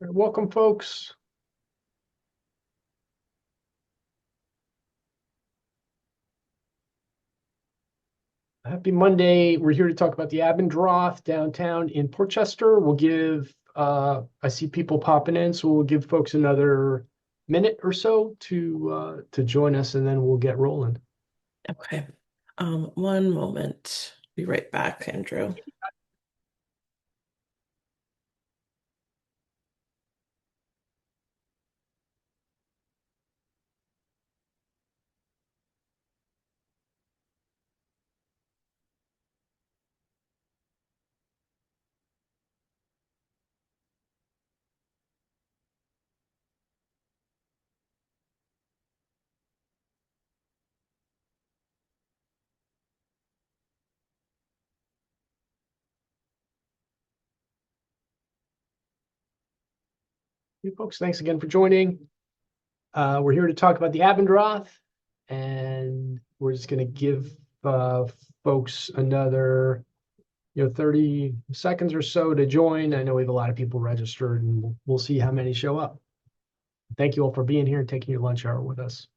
Welcome, folks. Happy Monday. We're here to talk about the Abendroth downtown in Portchester. We'll give, I see people popping in, so we'll give folks another minute or so to join us, and then we'll get rolling. Okay. One moment. Be right back, Andrew. You folks, thanks again for joining. We're here to talk about the Abendroth, and we're just going to give folks another 30 seconds or so to join. I know we have a lot of people registered, and we'll see how many show up. Thank you all for being here and taking your lunch hour with us.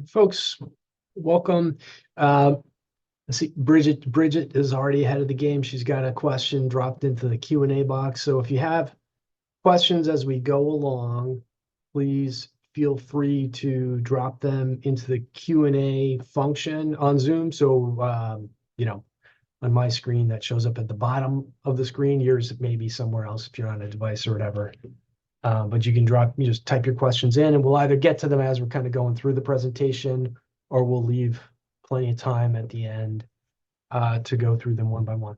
Folks, welcome. Let's see, Bridget is already ahead of the game. She's got a question dropped into the Q&A box. So if you have questions as we go along, please feel free to drop them into the Q&A function on Zoom. So, on my screen that shows up at the bottom of the screen, yours may be somewhere else if you're on a device or whatever. But you just type your questions in, and we'll either get to them as we're kind of going through the presentation, or we'll leave plenty of time at the end to go through them one by one.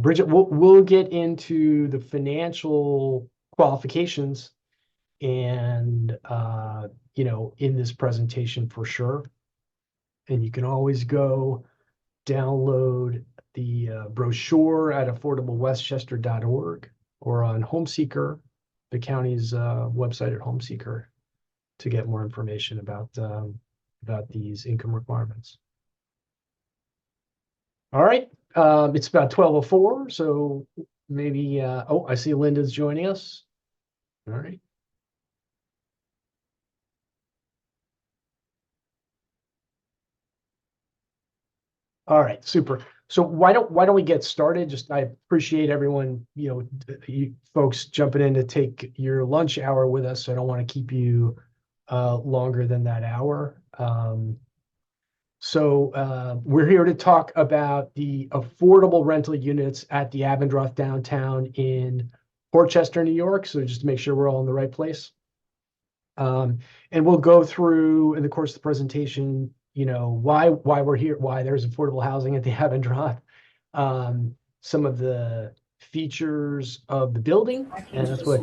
Bridget, we'll get into the financial qualifications and in this presentation for sure. And you can always go download the brochure at affordablewestchester.org or on HomeSeeker, the county's website at HomeSeeker, to get more information about these income requirements. All right, it's about 12:04, so maybe, I see Linda's joining us. All right. All right, super. So why don't we get started? Just I appreciate everyone, you folks jumping in to take your lunch hour with us. So I don't want to keep you longer than that hour. So we're here to talk about the affordable rental units at the Abendroth downtown in Portchester, New York. So just to make sure we're all in the right place. And we'll go through in the course of the presentation, why we're here, why there's affordable housing at the Abendroth, some of the features of the building, and that's what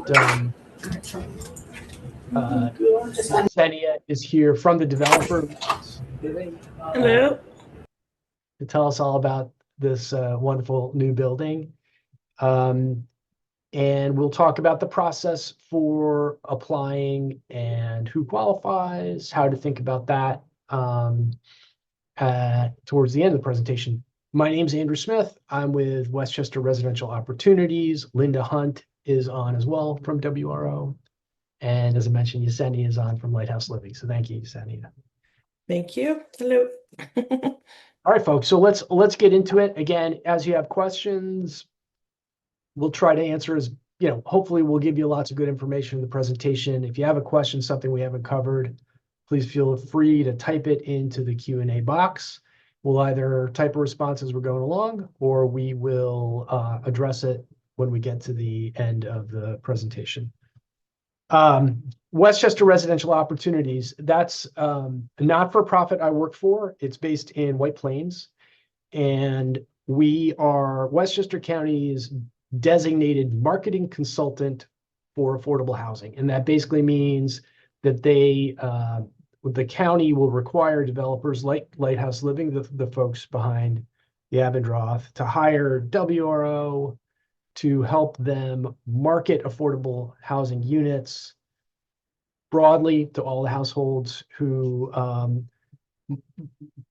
Senia is here from the developer Hello. to tell us all about this wonderful new building. And we'll talk about the process for applying and who qualifies, how to think about that towards the end of the presentation. My name's Andrew Smith. I'm with Westchester Residential Opportunities. Linda Hunt is on as well from WRO. And as I mentioned, Yesenia is on from Lighthouse Living. So thank you, Yesenia. Thank you. Hello. All right, folks. So let's get into it. Again, as you have questions, we'll try to answer as hopefully we'll give you lots of good information in the presentation. If you have a question, something we haven't covered, please feel free to type it into the Q&A box. We'll either type a response as we're going along, or we will address it when we get to the end of the presentation. Westchester Residential Opportunities, that's a not-for-profit I work for. It's based in White Plains, and we are Westchester County's designated marketing consultant for affordable housing. And that basically means that the county will require developers like Lighthouse Living, the folks behind the Abendroth, to hire WRO to help them market affordable housing units broadly to all the households who, to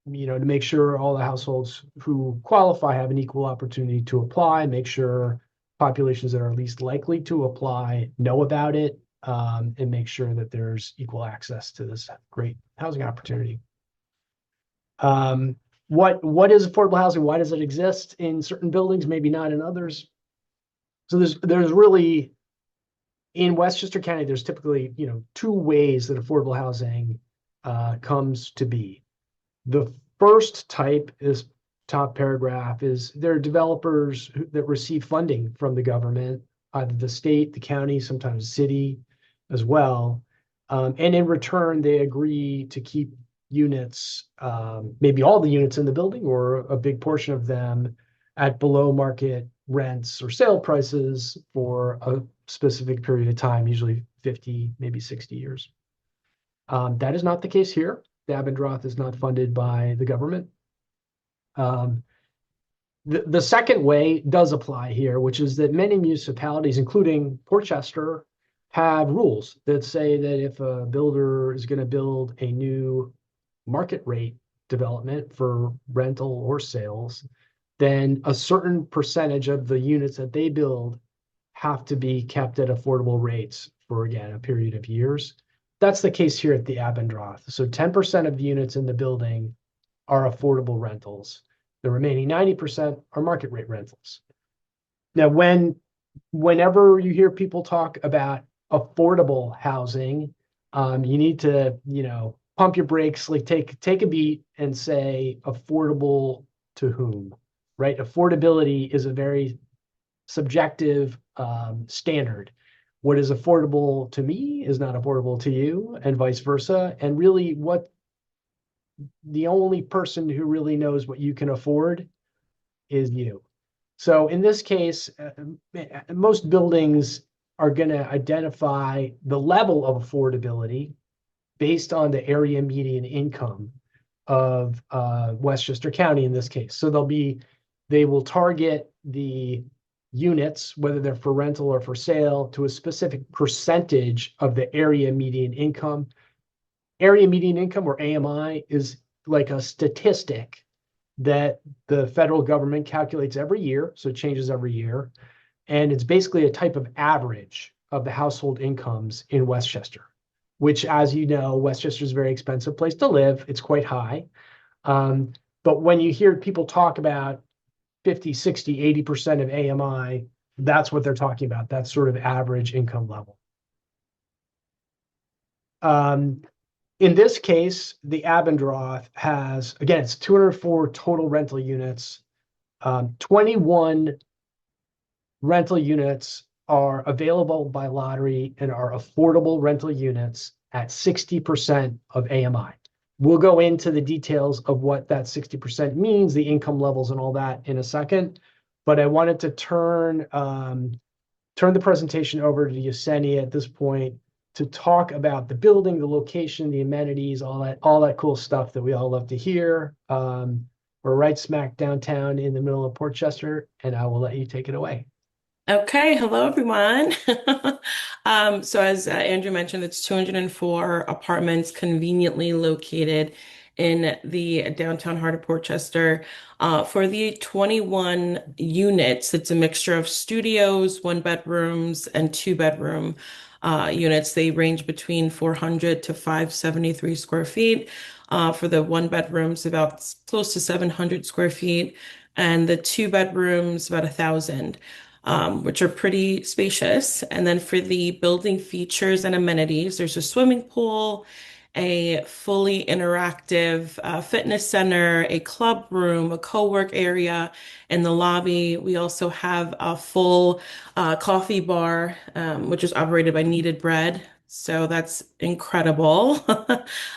make sure all the households who qualify have an equal opportunity to apply, make sure populations that are least likely to apply know about it, and make sure that there's equal access to this great housing opportunity. What is affordable housing? Why does it exist in certain buildings, maybe not in others? So there's really, in Westchester County, there's typically, two ways that affordable housing comes to be. The first type is top paragraph is there are developers that receive funding from the government, either the state, the county, sometimes the city as well. And in return, they agree to keep units, maybe all the units in the building or a big portion of them at below market rents or sale prices for a specific period of time, usually 50, maybe 60 years. That is not the case here. The Abendroth is not funded by the government. The second way does apply here, which is that many municipalities, including Portchester, have rules that say that if a builder is going to build a new market rate development for rental or sales, then a certain percentage of the units that they build have to be kept at affordable rates for, again, a period of years. That's the case here at the Abendroth. So 10% of the units in the building are affordable rentals. The remaining 90% are market rate rentals. Now, whenever you hear people talk about affordable housing, you need to, pump your brakes, like take a beat and say affordable to whom, right? Affordability is a very subjective standard. What is affordable to me is not affordable to you, and vice versa. And really, the only person who really knows what you can afford is you. So in this case, most buildings are going to identify the level of affordability based on the area median income of Westchester County in this case. So they will target the units, whether they're for rental or for sale, to a specific percentage of the area median income. Area median income, or AMI, is like a statistic that the federal government calculates every year, so it changes every year. And it's basically a type of average of the household incomes in Westchester, which, as you know, Westchester is a very expensive place to live. It's quite high. But when you hear people talk about 50, 60, 80% of AMI, that's what they're talking about. That's sort of average income level. In this case, the Abendroth has, again, it's 204 total rental units. 21 rental units are available by lottery and are affordable rental units at 60% of AMI. We'll go into the details of what that 60% means, the income levels and all that in a second. But I wanted to turn the presentation over to Yesenia at this point to talk about the building, the location, the amenities, all that cool stuff that we all love to hear. We're right smack downtown in the middle of Portchester, and I will let you take it away. Okay, hello everyone. So as Andrew mentioned, it's 204 apartments conveniently located in the downtown heart of Portchester. For the 21 units, it's a mixture of studios, one bedrooms, and two bedroom units. They range between 400 to 573 square feet. For the one bedrooms, about close to 700 square feet, and the two bedrooms, about 1,000. which are pretty spacious. And then for the building features and amenities, there's a swimming pool, a fully interactive fitness center, a club room, a co-work area in the lobby. We also have a full coffee bar, which is operated by Kneaded Bread. So that's incredible.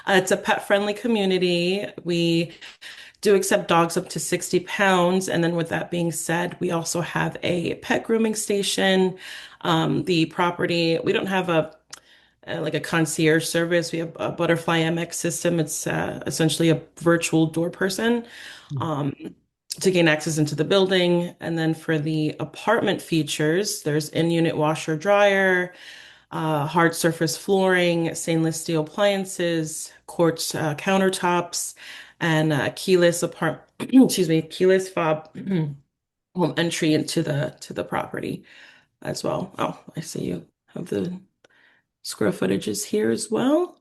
It's a pet-friendly community. We do accept dogs up to 60 pounds. And then with that being said, we also have a pet grooming station. The property, we don't have like a concierge service. We have a Butterfly MX system. It's essentially a virtual door person um, to gain access into the building. And then for the apartment features, there's in-unit washer dryer, hard surface flooring, stainless steel appliances, quartz countertops, and keyless fob home entry into the property as well. Oh, I see you have the square footages here as well.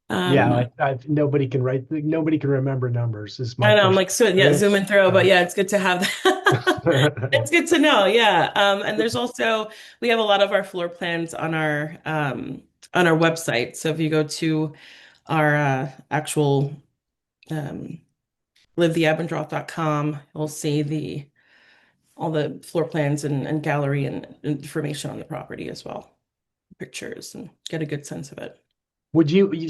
Yeah, Um, nobody can remember numbers is my I know I'm first like, so yeah, zoom experience. and throw, but yeah, it's good to have that. It's good to know, yeah. And there's also we have a lot of our floor plans on our website. So if you go to our actual um livetheabendroth.com, you'll see the all the floor plans and gallery and information on the property as well, pictures and get a good sense of it.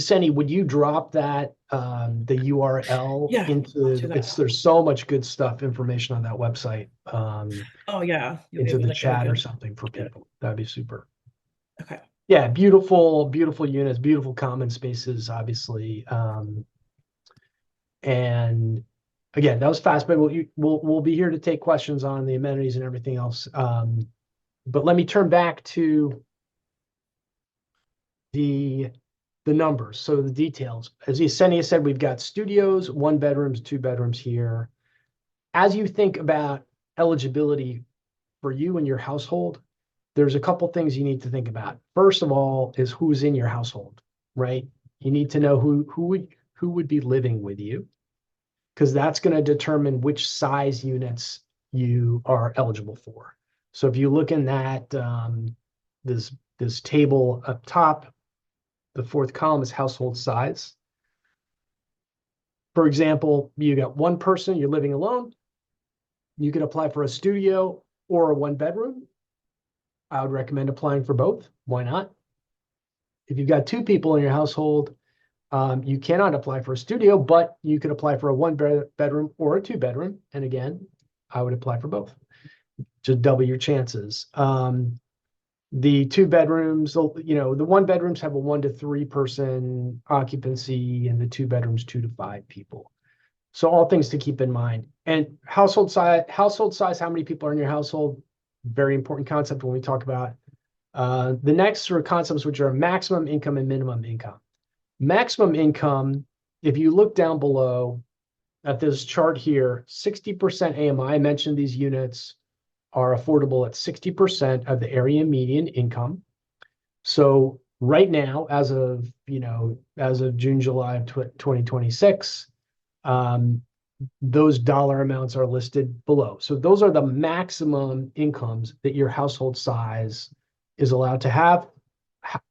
Senny, would you drop that the URL Yeah, I'll do into that. it's there's so much good stuff, information on that website, Oh yeah, you'll be into able the to get a chat or good something for look at it. people. That'd be super. Okay. Yeah, beautiful, beautiful units, beautiful common spaces, obviously. And again, that was fast, but we'll be here to take questions on the amenities and everything else. But let me turn back to the the numbers, so the details. As Yesenia said, we've got studios, 1 bedrooms, 2 bedrooms here. As you think about eligibility for you and your household, there's a couple things you need to think about. First of all, is who's in your household, right? You need to know who would be living with you, because that's going to determine which size units you are eligible for. So if you look in that this table up top, the fourth column is household size. For example, you got one person, you're living alone. You can apply for a studio or a 1 bedroom. I would recommend applying for both. Why not? If you've got two people in your household, you cannot apply for a studio, but you can apply for a 1 bedroom or a 2 bedroom. And again, I would apply for both. Just double your chances. The 2 bedrooms, the 1 bedrooms have a 1 to 3 person occupancy, and the 2 bedrooms, 2 to 5 people. So all things to keep in mind. And household size, how many people are in your household? Very important concept when we talk about the next sort of concepts, which are maximum income and minimum income. Maximum income, if you look down below at this chart here, 60% AMI, I mentioned these units are affordable at 60% of the area median income. So right now, as of June, July of 2026, those dollar amounts are listed below. So those are the maximum incomes that your household size is allowed to have.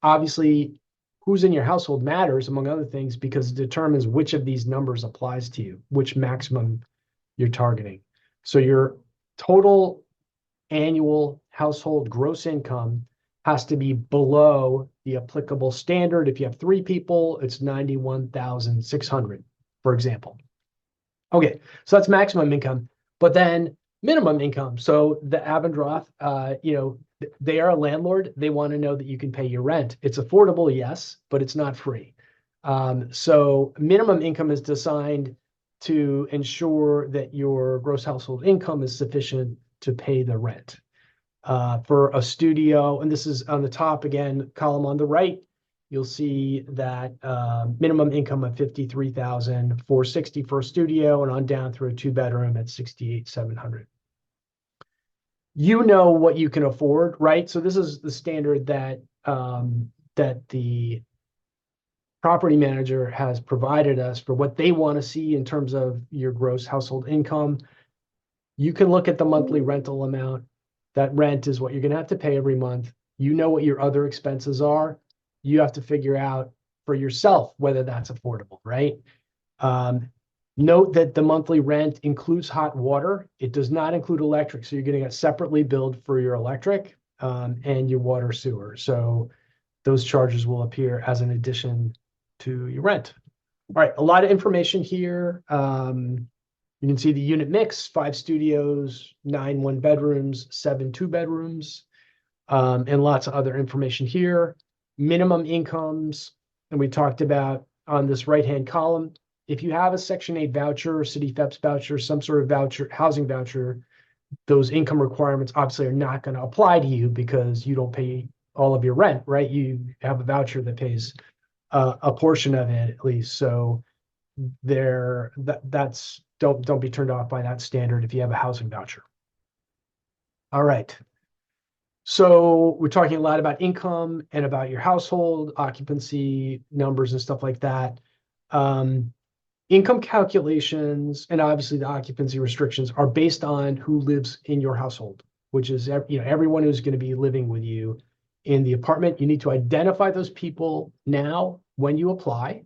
Obviously, who's in your household matters, among other things, because it determines which of these numbers applies to you, which maximum you're targeting. So your total annual household gross income has to be below the applicable standard. If you have 3 people, it's 91,600, for example. Okay, so that's maximum income, but then minimum income. So the Abendroth, they are a landlord. They want to know that you can pay your rent. It's affordable, yes, but it's not free. So minimum income is designed to ensure that your gross household income is sufficient to pay the rent. For a studio, and this is on the top again, column on the right, you'll see that minimum income of 53,460 for a studio, and on down through a 2 bedroom at 68,700. You know what you can afford, right? So this is the standard that that the property manager has provided us for what they want to see in terms of your gross household income. You can look at the monthly rental amount That rent is what you're going to have to pay every month. You know what your other expenses are. You have to figure out for yourself whether that's affordable, right? Um, Note that the monthly rent includes hot water. It does not include electric. So you're going to get separately billed for your electric and your water sewer. So those charges will appear as an addition to your rent. All right, a lot of information here. You can see the unit mix, 5 studios, 9 one-bedrooms, 7 two-bedrooms, and lots of other information here. Minimum incomes, and we talked about on this right-hand column, if you have a Section 8 voucher, City FEPS voucher, some sort of voucher, housing voucher, those income requirements obviously are not going to apply to you because you don't pay all of your rent, right? You have a voucher that pays a portion of it at least. So that's don't be turned off by that standard if you have a housing voucher. All right. So we're talking a lot about income and about your household occupancy numbers and stuff like that. Income calculations and obviously the occupancy restrictions are based on who lives in your household, which is everyone who's going to be living with you in the apartment. You need to identify those people now when you apply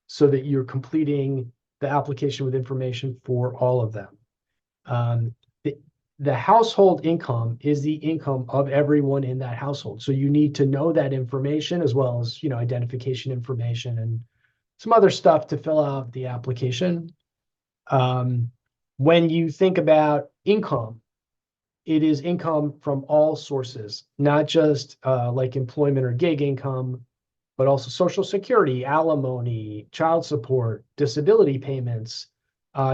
so that you're completing the application with information for all of them. The household income is the income of everyone in that household. So you need to know that information as well as, identification information and some other stuff to fill out the application. When you think about income, it is income from all sources, not just like employment or gig income, but also Social Security, alimony, child support, disability payments,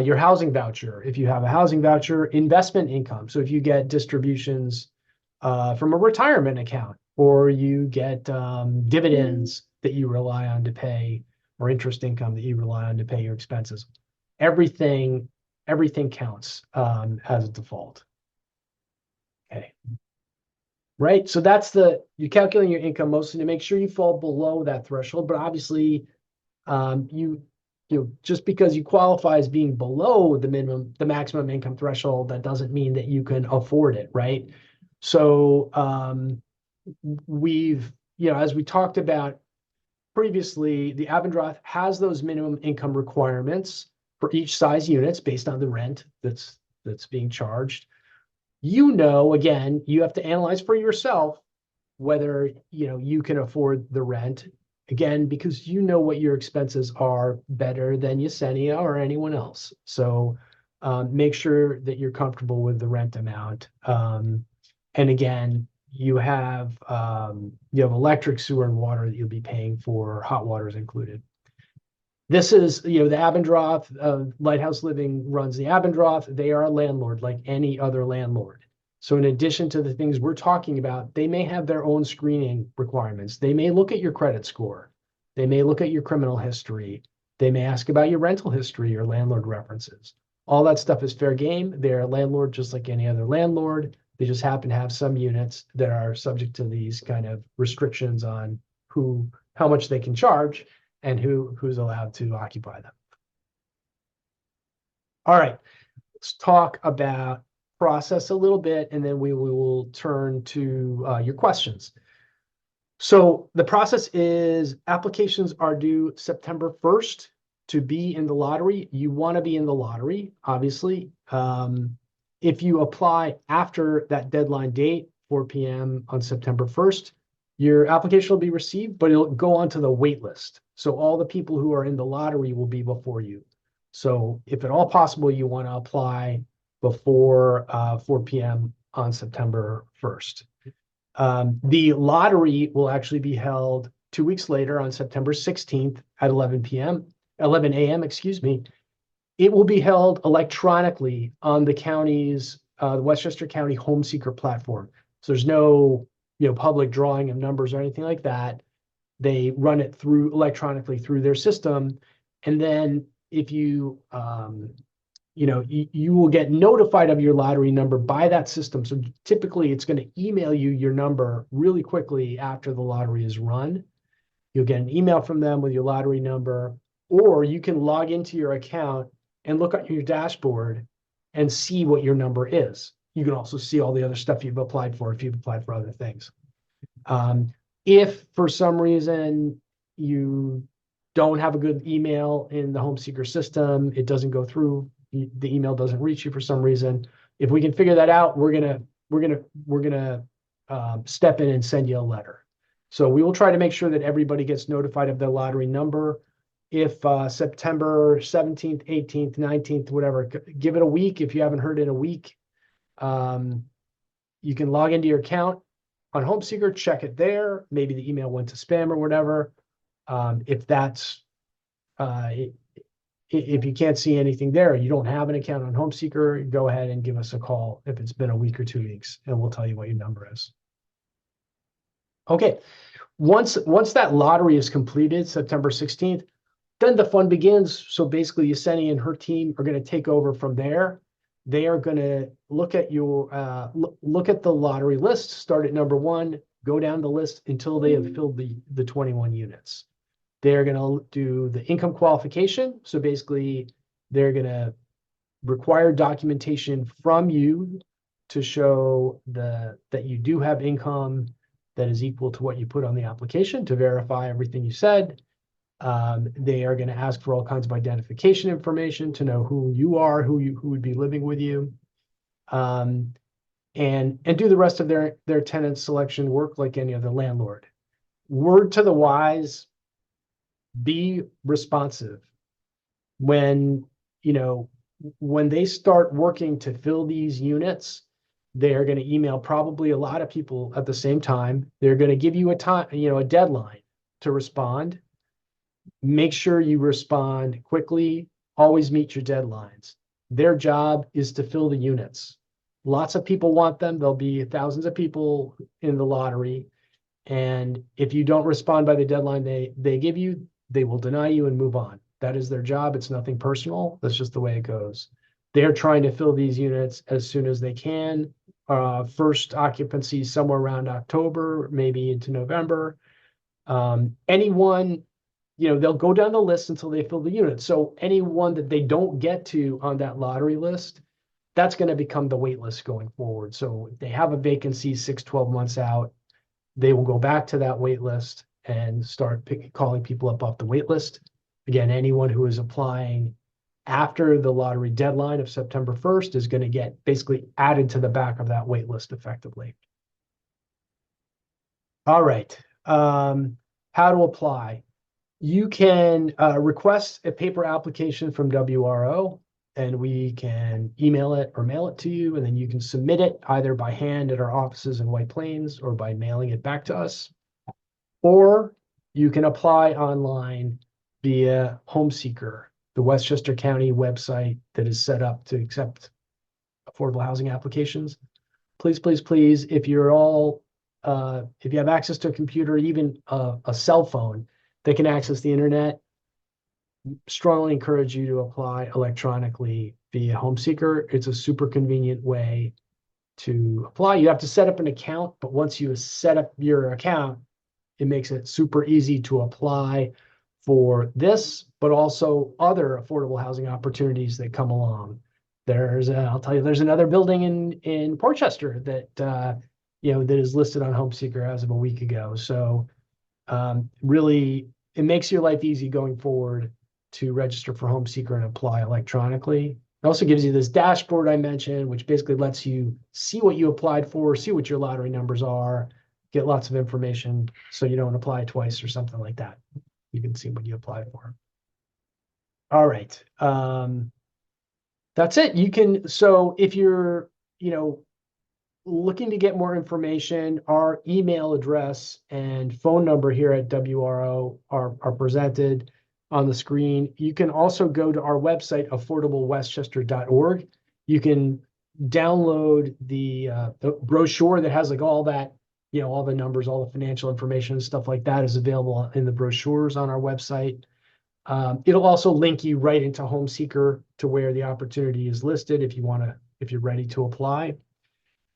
your housing voucher. If you have a housing voucher, investment income. So if you get distributions from a retirement account, or you get dividends that you rely on to pay, or interest income that you rely on to pay your expenses, everything counts as a default. Okay. Right. So you're calculating your income mostly to make sure you fall below that threshold. But obviously, just because you qualify as being below the maximum income threshold, that doesn't mean that you can afford it, right? So as we talked about previously, the Abendroth has those minimum income requirements for each size units based on the rent that's being charged. Again, you have to analyze for yourself whether you can afford the rent, again, because what your expenses are better than Yesenia or anyone else. So make sure that you're comfortable with the rent amount. And again, you have electric, sewer, and water that you'll be paying for. Hot water is included. This is, the Abendroth, Lighthouse Living runs the Abendroth. They are a landlord like any other landlord. So in addition to the things we're talking about, they may have their own screening requirements. They may look at your credit score. They may look at your criminal history. They may ask about your rental history or landlord references. All that stuff is fair game. They're a landlord just like any other landlord. They just happen to have some units that are subject to these kind of restrictions on how much they can charge and who's allowed to occupy them. All right, let's talk about process a little bit, and then we will turn to your questions. So the process is applications are due September 1st to be in the lottery. You want to be in the lottery, obviously. If you apply after that deadline date, 4 p.m. on September 1st, your application will be received, but it'll go onto the wait list. So all the people who are in the lottery will be before you. So if at all possible, you want to apply before 4 p.m. on September 1st. The lottery will actually be held 2 weeks later on September 16th at 11 a.m., excuse me. It will be held electronically on the county's, the Westchester County Home Seeker platform. So there's no public drawing of numbers or anything like that. They run it electronically through their system. And then if you will get notified of your lottery number by that system. So typically it's going to email you your number really quickly after the lottery is run. You'll get an email from them with your lottery number, or you can log into your account and look at your dashboard and see what your number is. you can also see all the other stuff you've applied for if you've applied for other things. If for some reason you don't have a good email in the home seeker system, it doesn't go through, the email doesn't reach you for some reason. If we can figure that out, we're gonna step in and send you a letter. So we will try to make sure that everybody gets notified of their lottery number. If September 17th, 18th, 19th, whatever, give it a week. If you haven't heard in a week, you can log into your account on HomeSeeker, check it there. Maybe the email went to spam or whatever. If that's if you can't see anything there, you don't have an account on HomeSeeker, go ahead and give us a call if it's been a week or 2 weeks, and we'll tell you what your number is. Okay, once that lottery is completed, September 16th, then the fun begins. So basically, Yesenia and her team are going to take over from there. They are going to look at your look at the lottery list, start at number 1, go down the list until they have filled the 21 units. They're going to do the income qualification. So basically, they're going to require documentation from you to show that you do have income that is equal to what you put on the application to verify everything you said. They are going to ask for all kinds of identification information to know who you are, who would be living with you, and do the rest of their tenant selection work like any other landlord. Word to the wise: be responsive. When they start working to fill these units, they're going to email probably a lot of people at the same time. They're going to give you a deadline to respond. Make sure you respond quickly. Always meet your deadlines. Their job is to fill the units. Lots of people want them. There'll be thousands of people in the lottery. And if you don't respond by the deadline they give you, they will deny you and move on. That is their job. It's nothing personal. That's just the way it goes. They're trying to fill these units as soon as they can. First occupancy somewhere around October, maybe into November. Anyone, they'll go down the list until they fill the unit. So anyone that they don't get to on that lottery list, that's going to become the wait list going forward. So if they have a vacancy 6-12 months out, they will go back to that wait list and start calling people up off the wait list. Again, anyone who is applying after the lottery deadline of September 1st is going to get basically added to the back of that wait list effectively. All right. How to apply. You can request a paper application from WRO, and we can email it or mail it to you, and then you can submit it either by hand at our offices in White Plains or by mailing it back to us. Or you can apply online via HomeSeeker, the Westchester County website that is set up to accept affordable housing applications. Please, please, please, if you have access to a computer, even a cell phone that can access the internet, strongly encourage you to apply electronically via HomeSeeker. It's a super convenient way to apply. You have to set up an account, but once you set up your account, it makes it super easy to apply for this, but also other affordable housing opportunities that come along. I'll tell you, there's another building in Portchester that that is listed on HomeSeeker as of a week ago. So really, it makes your life easy going forward to register for HomeSeeker and apply electronically. It also gives you this dashboard I mentioned, which basically lets you see what you applied for, see what your lottery numbers are, get lots of information so you don't apply twice or something like that. You can see what you applied for. All right. That's it. So if you're, looking to get more information, our email address and phone number here at WRO are presented on the screen. You can also go to our website, affordablewestchester.org. You can download the brochure that has like all that, all the numbers, all the financial information and stuff like that is available in the brochures on our website. It'll also link you right into HomeSeeker to where the opportunity is listed if you're ready to apply.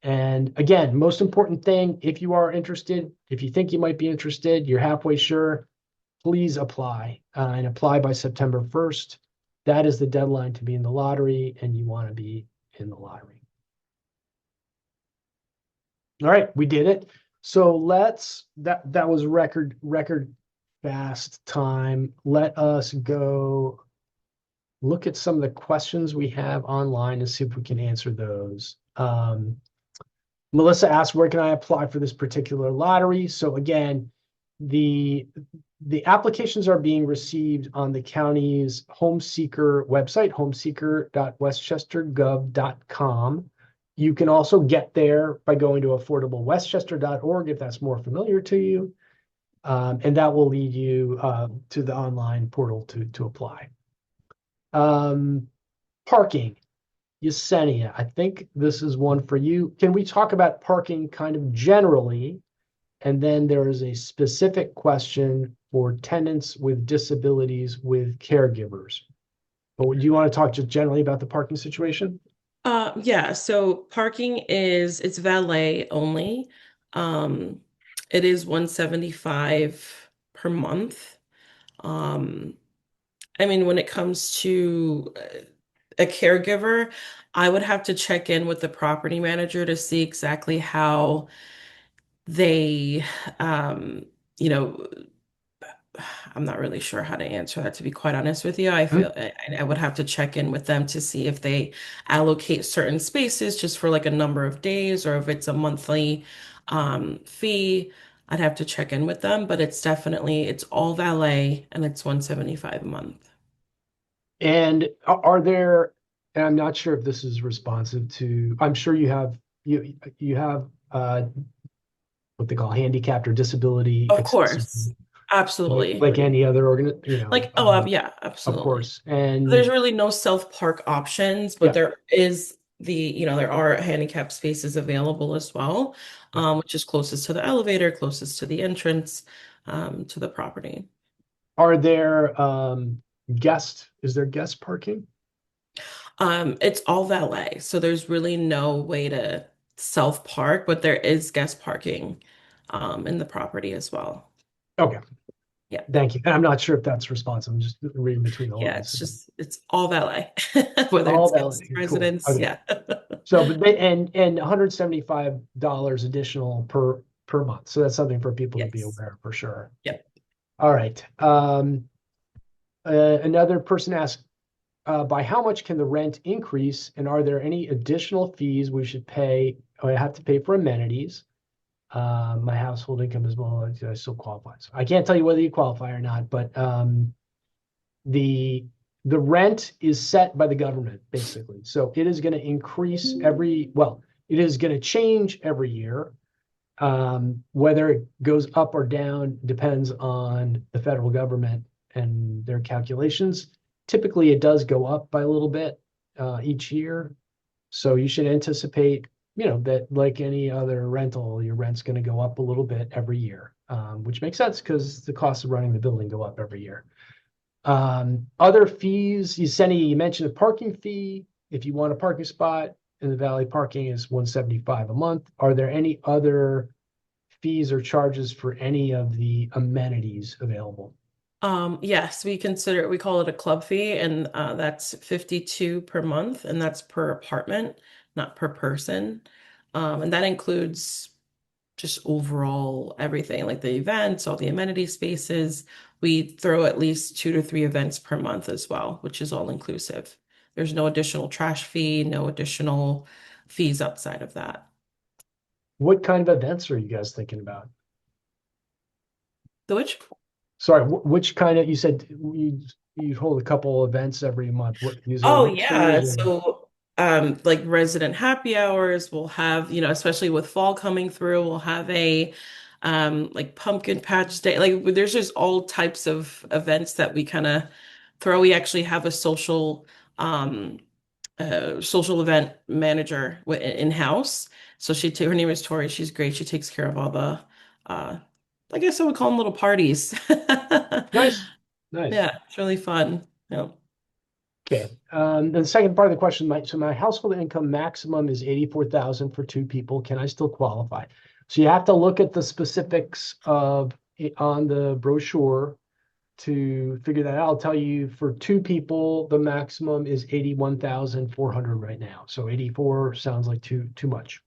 And again, most important thing, if you are interested, if you think you might be interested, you're halfway sure, please apply and apply by September 1st. That is the deadline to be in the lottery, and you want to be in the lottery. All right, we did it. So that was record fast time. Let us go look at some of the questions we have online and see if we can answer those. Melissa asked, where can I apply for this particular lottery? So again, the the applications are being received on the county's home seeker website, homeseeker.westchestergov.com. You can also get there by going to affordablewestchester.org if that's more familiar to you. And that will lead you to the online portal to apply. Parking. Yesenia, I think this is one for you. Can we talk about parking kind of generally? And then there is a specific question for tenants with disabilities with caregivers. But do you want to talk just generally about the parking situation? Yeah, so parking it's valet only. Um, it is 175 per month. Um, I mean, when it comes to a caregiver, I would have to check in with the property manager to see exactly how they, um, you know, I'm not really sure how to answer that, to be quite honest with you. I Hmm? feel I would have to check in with them to see if they allocate certain spaces just for like a number of days or if it's a monthly fee. I'd have to check in with them, but it's all valet and it's 175 a month. And are there, and I'm not sure if this is responsive to, I'm sure you have what they call handicapped or disability Of course. accessibility, Absolutely. like any other Like, yeah, of absolutely. course. There's And really no self-park options, but yeah, there is there are handicap spaces available as well, yeah. which is closest to the elevator, closest to the entrance, to the property. Are there is there guest parking? It's all valet, so there's really no way to self-park, but there is guest parking, in the property as well. Okay, Yeah. thank you. And I'm not sure if that's responsive. I'm just reading between the Yeah, lines. it's all valet, whether All it's valid. guests, Cool. residents, Okay. yeah. So, but and $175 additional per month. So that's something for people to be Yes. aware of for sure. Yep. All right. Another person asked, by how much can the rent increase, and are there any additional fees we should pay? I have to pay for amenities. My household income is well, I still qualify. So I can't tell you whether you qualify or not, but the the rent is set by the government basically. So it is going to increase it is going to change every year. Whether it goes up or down depends on the federal government and their calculations. Typically, it does go up by a little bit each year. So you should anticipate, that like any other rental, your rent's going to go up a little bit every year, which makes sense because the costs of running the building go up every year. Other fees, you mentioned a parking fee. If you want a parking spot in the valley, parking is 175 a month. Are there any other fees or charges for any of the amenities available? Yes, we call it a club fee, and that's 52 per month, and that's per apartment, not per person. And that includes just overall everything, like the events, all the amenity spaces. We throw at least 2 to 3 events per month as well, which is all inclusive. There's no additional trash fee, no additional fees outside of that. What kind of events are you guys thinking about? The which Sorry, which kind of, you said you hold a couple events every month. What, these are Oh mixers yeah. or? So like resident happy hours, we'll have, especially with fall coming through, we'll have a like pumpkin patch day. Like there's just all types of events that we kind of throw. We actually have a social event manager in-house. So her name is Tori. She's great. She takes care of all the uh I guess I would call them little parties. Nice, nice. Yeah, it's really fun. Yeah. Okay. The second part of the question, my household income maximum is 84,000 for two people. Can I still qualify? So you have to look at the specifics of it on the brochure to figure that out. I'll tell you for two people, the maximum is 81,400 right now. So 84 sounds like too much.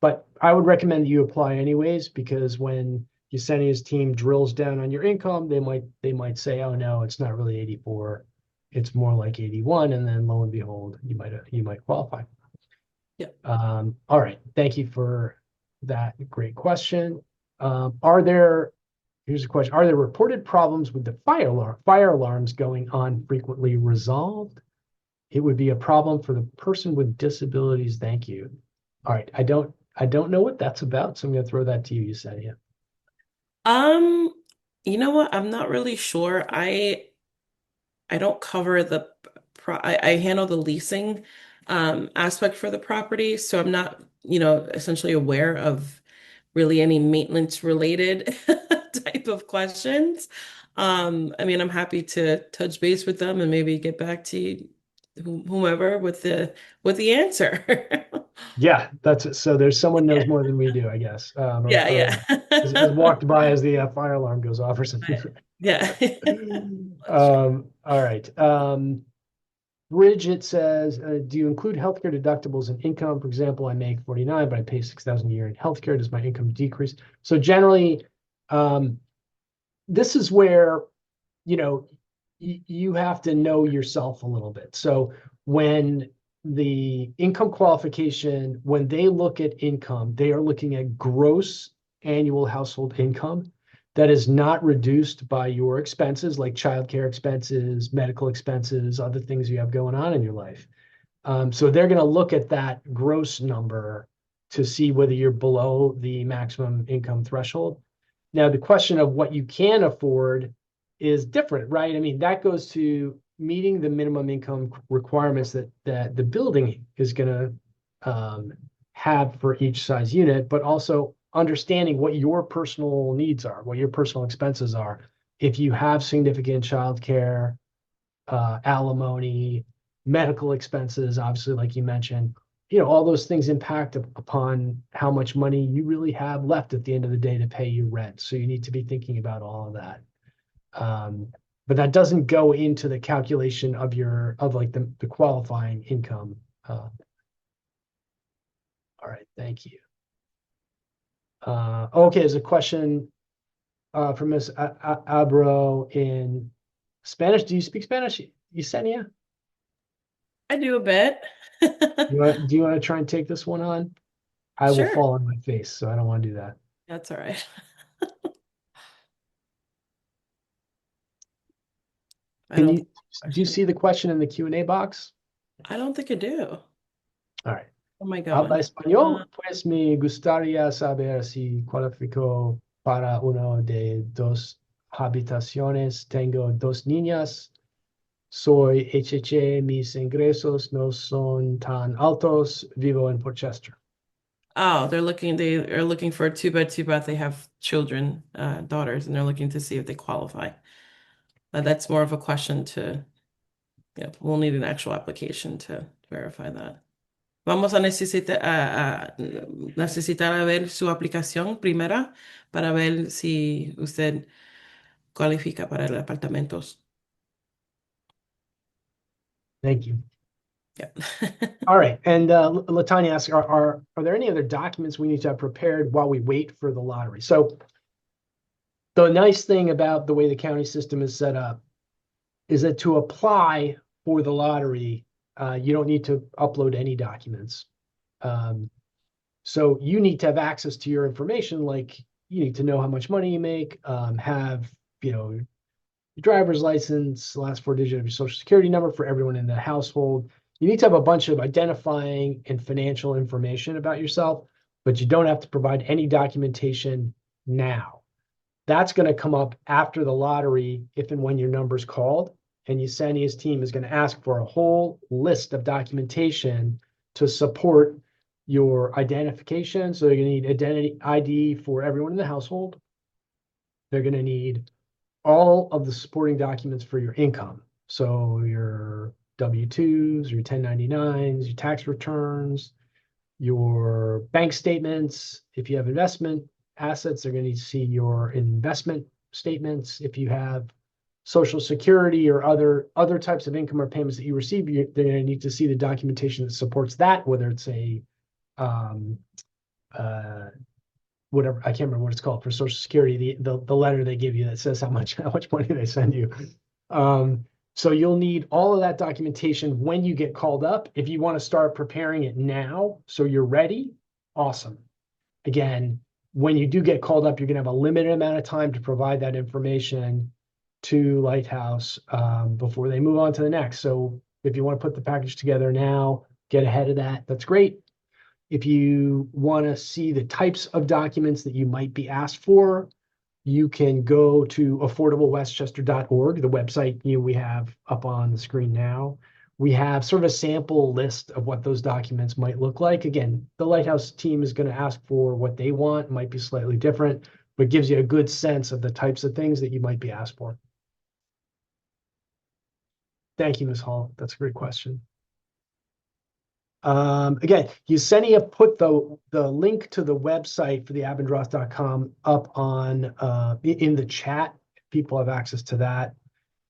But I would recommend that you apply anyways, because when Yesenia's team drills down on your income, they might say, oh no, it's not really 84. It's more like 81. And then lo and behold, you might qualify. Yeah. All right. Thank you for that great question. Here's a question. Are there reported problems with the fire alarms going on frequently resolved? It would be a problem for the person with disabilities. Thank you. All right. I don't know what that's about, so I'm going to throw that to you, Yesenia. Um, you know what? I'm not really sure. I don't cover I handle the leasing aspect for the property, so I'm not, essentially aware of really any maintenance related type of questions. I mean, I'm happy to touch base with them and maybe get back to whomever with the answer. Yeah, that's it. So there's someone knows more than we do, I guess, Yeah, or has yeah. walked by as the fire alarm goes off or something. Yeah. That's true. All right. Bridget says, do you include healthcare deductibles in income? For example, I make 49, but I pay 6,000 a year in healthcare. Does my income decrease? So generally, um, this is where, you know, you have to know yourself a little bit. So when the income qualification, when they look at income, they are looking at gross annual household income that is not reduced by your expenses like childcare expenses, medical expenses, other things you have going on in your life. So they're going to look at that gross number to see whether you're below the maximum income threshold. Now, the question of what you can afford is different, right? I mean, that goes to meeting the minimum income requirements that the building is going to have for each size unit, but also understanding what your personal needs are, what your personal expenses are. If you have significant childcare, alimony, medical expenses, obviously, like you mentioned, all those things impact upon how much money you really have left at the end of the day to pay your rent. So you need to be thinking about all of that. But that doesn't go into the calculation of like the qualifying income. All right, thank you. Okay, there's a question from Ms. Abro in Spanish. Do you speak Spanish, Yesenia? I do a bit. Do you want to try and take this one on? I will Sure. fall on my face, so I don't want to do that. That's all right. I Can don't you think do you question. see the question in the Q&A box? I don't think I do. All right. Oh my Habla God. español, pues me gustaría saber si cualifico para uno de dos habitaciones. Tengo dos niñas. Soy HHA, mis ingresos no son tan altos. Vivo en Portchester. Oh, they are looking for a two bed. They have children, daughters, and they're looking to see if they qualify. That's more of a question to, yeah, we'll need an actual application to verify that. Vamos a necesitar ver su aplicación primera para ver si usted cualifica para el apartamentos. Thank you. Yeah. All right. And Latanya asks, are there any other documents we need to have prepared while we wait for the lottery? So the nice thing about the way the county system is set up is that to apply for the lottery, you don't need to upload any documents. So you need to have access to your information, like you need to know how much money you make, have, your driver's license, last four digits of your social security number for everyone in the household. You need to have a bunch of identifying and financial information about yourself, but you don't have to provide any documentation now. That's going to come up after the lottery if and when your number's called. And Yesenia's team is going to ask for a whole list of documentation to support your identification. So they're going to need identity ID for everyone in the household. They're going to need all of the supporting documents for your income. So your W-2s, your 1099s, your tax returns, your bank statements. If you have investment assets, they're going to need to see your investment statements. If you have Social Security or other types of income or payments that you receive, they're going to need to see the documentation that supports that, whether it's a whatever, I can't remember what it's called for Social Security, the letter they give you that says how much money they send you. So you'll need all of that documentation when you get called up. If you want to start preparing it now, so you're ready, awesome. Again, when you do get called up, you're going to have a limited amount of time to provide that information to Lighthouse before they move on to the next. So if you want to put the package together now, get ahead of that. That's great. If you want to see the types of documents that you might be asked for, you can go to affordablewestchester.org, the website we have up on the screen now. We have sort of a sample list of what those documents might look like. Again, the Lighthouse team is going to ask for what they want, it might be slightly different, but gives you a good sense of the types of things that you might be asked for. Thank you, Ms. Hall. That's a great question. Again, Yesenia put the link to the website for the abendroth.com up on in the chat. People have access to that.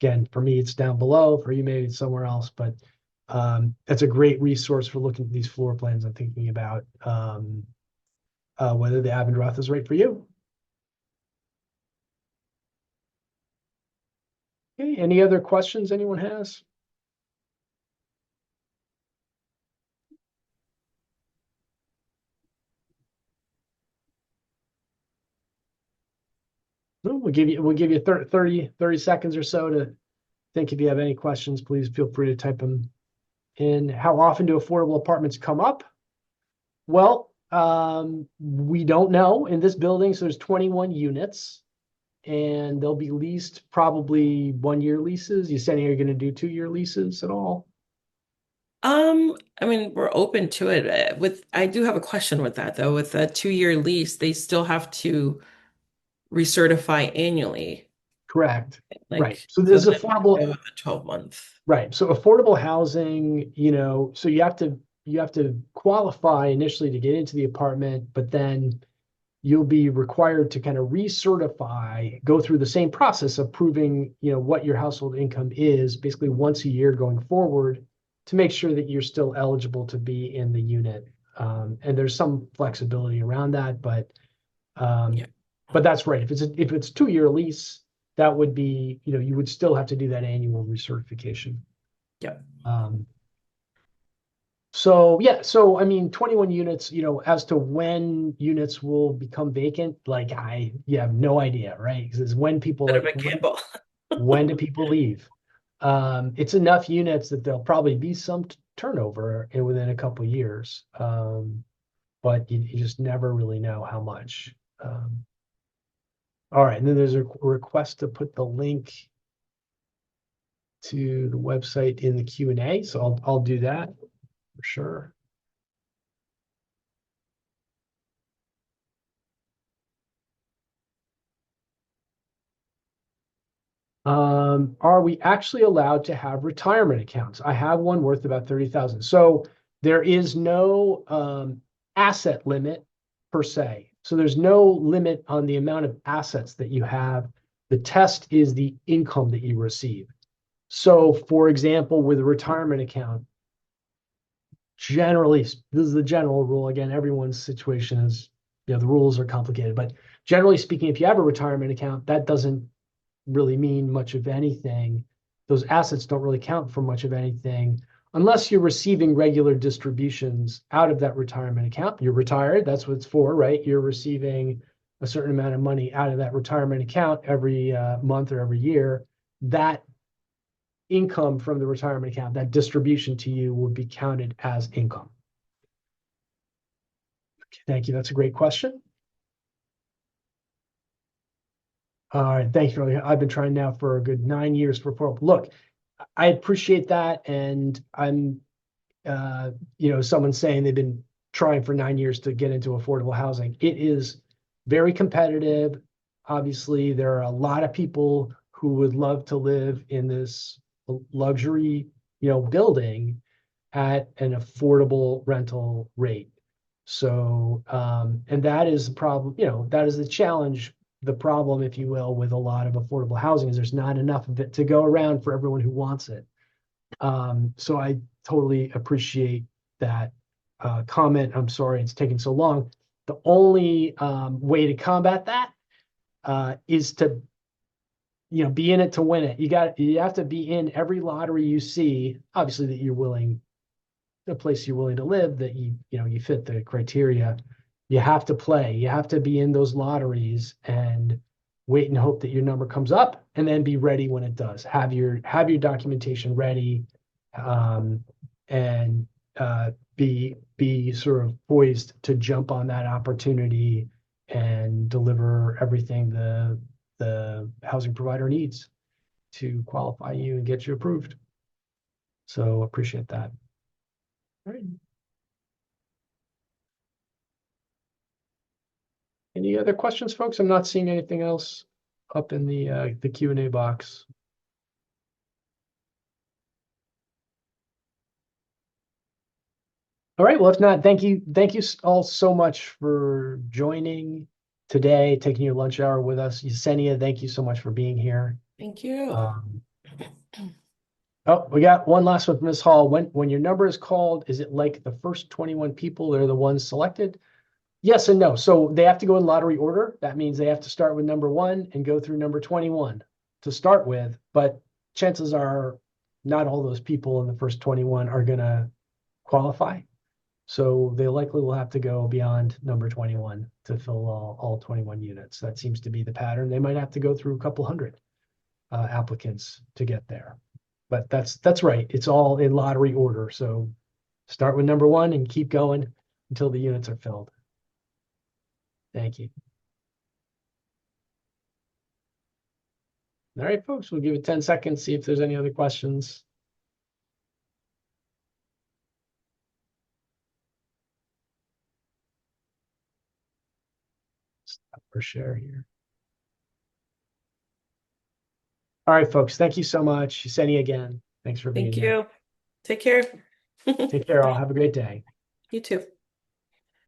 Again, for me, it's down below. For you, maybe it's somewhere else, but that's a great resource for looking at these floor plans and thinking about whether the Abendroth is right for you. Okay, any other questions anyone has? No, we'll give you 30 seconds or so to think. If you have any questions, please feel free to type them in. How often do affordable apartments come up? Well, we don't know in this building. So there's 21 units and they'll be leased probably 1-year leases. You said you're going to do 2-year leases at all? I mean, we're open to it. I do have a question with that though. With a 2-year lease, they still have to recertify annually. Correct. Right. Like, So so there's then go affordable, with a 12-month. right. So affordable housing, so you have to qualify initially to get into the apartment, but then you'll be required to kind of recertify, go through the same process of proving, what your household income is basically once a year going forward to make sure that you're still eligible to be in the unit. And there's some flexibility around that, Yeah. but that's right. If it's 2-year lease, that would be, you would still have to do that annual recertification. Yeah. So yeah, so I mean, 21 units, as to when units will become vacant, like you have no idea, right? Because it's when people Bit of a gamble. when do people leave? It's enough units that there'll probably be some turnover within a couple of years. But you just never really know how much. All right, and then there's a request to put the link to the website in the Q&A, so I'll do that for sure. Are we actually allowed to have retirement accounts? I have one worth about 30,000. So there is no asset limit per se. So there's no limit on the amount of assets that you have. The test is the income that you receive. So for example, with a retirement account, generally, this is the general rule. Again, everyone's situation is, the rules are complicated, but generally speaking, if you have a retirement account, that doesn't really mean much of anything. Those assets don't really count for much of anything unless you're receiving regular distributions out of that retirement account. You're retired, that's what it's for, right? You're receiving a certain amount of money out of that retirement account every month or every year. That income from the retirement account, that distribution to you, would be counted as income. Okay, thank you. That's a great question. All right, thank you. I've been trying now for a good 9 years for affordable. Look, I appreciate that, and I'm, someone saying they've been trying for 9 years to get into affordable housing. It is very competitive. Obviously, there are a lot of people who would love to live in this luxury, building at an affordable rental rate. So, and that is the problem, that is the challenge, the problem, if you will, with a lot of affordable housing is there's not enough of it to go around for everyone who wants it. So I totally appreciate that comment. I'm sorry it's taking so long. The only way to combat that is to be in it to win it. You have to be in every lottery you see, obviously that you're willing, the place you're willing to live, that you fit the criteria. You have to play. You have to be in those lotteries and wait and hope that your number comes up, and then be ready when it does. Have your documentation ready, and be sort of poised to jump on that opportunity and deliver everything the housing provider needs to qualify you and get you approved. So appreciate that. All right. Any other questions, folks? I'm not seeing anything else up in the Q&A box. All right. Well, if not, thank you all so much for joining today, taking your lunch hour with us. Yesenia, thank you so much for being here. Thank you. Oh, we got one last one from Ms. Hall. When your number is called, is it like the first 21 people are the ones selected? Yes and no. So they have to go in lottery order. That means they have to start with number 1 and go through number 21 to start with. But chances are not all those people in the first 21 are going to qualify. So they likely will have to go beyond number 21 to fill all 21 units. That seems to be the pattern. They might have to go through a couple hundred applicants to get there. But that's right. It's all in lottery order. So start with number 1 and keep going until the units are filled. Thank you. All right, folks, we'll give it 10 seconds, see if there's any other questions. Stop or share here. All right, folks, thank you so much. Yesenia again. Thanks for being Thank here. you. Take care. Take care, all. Have a great day. You too.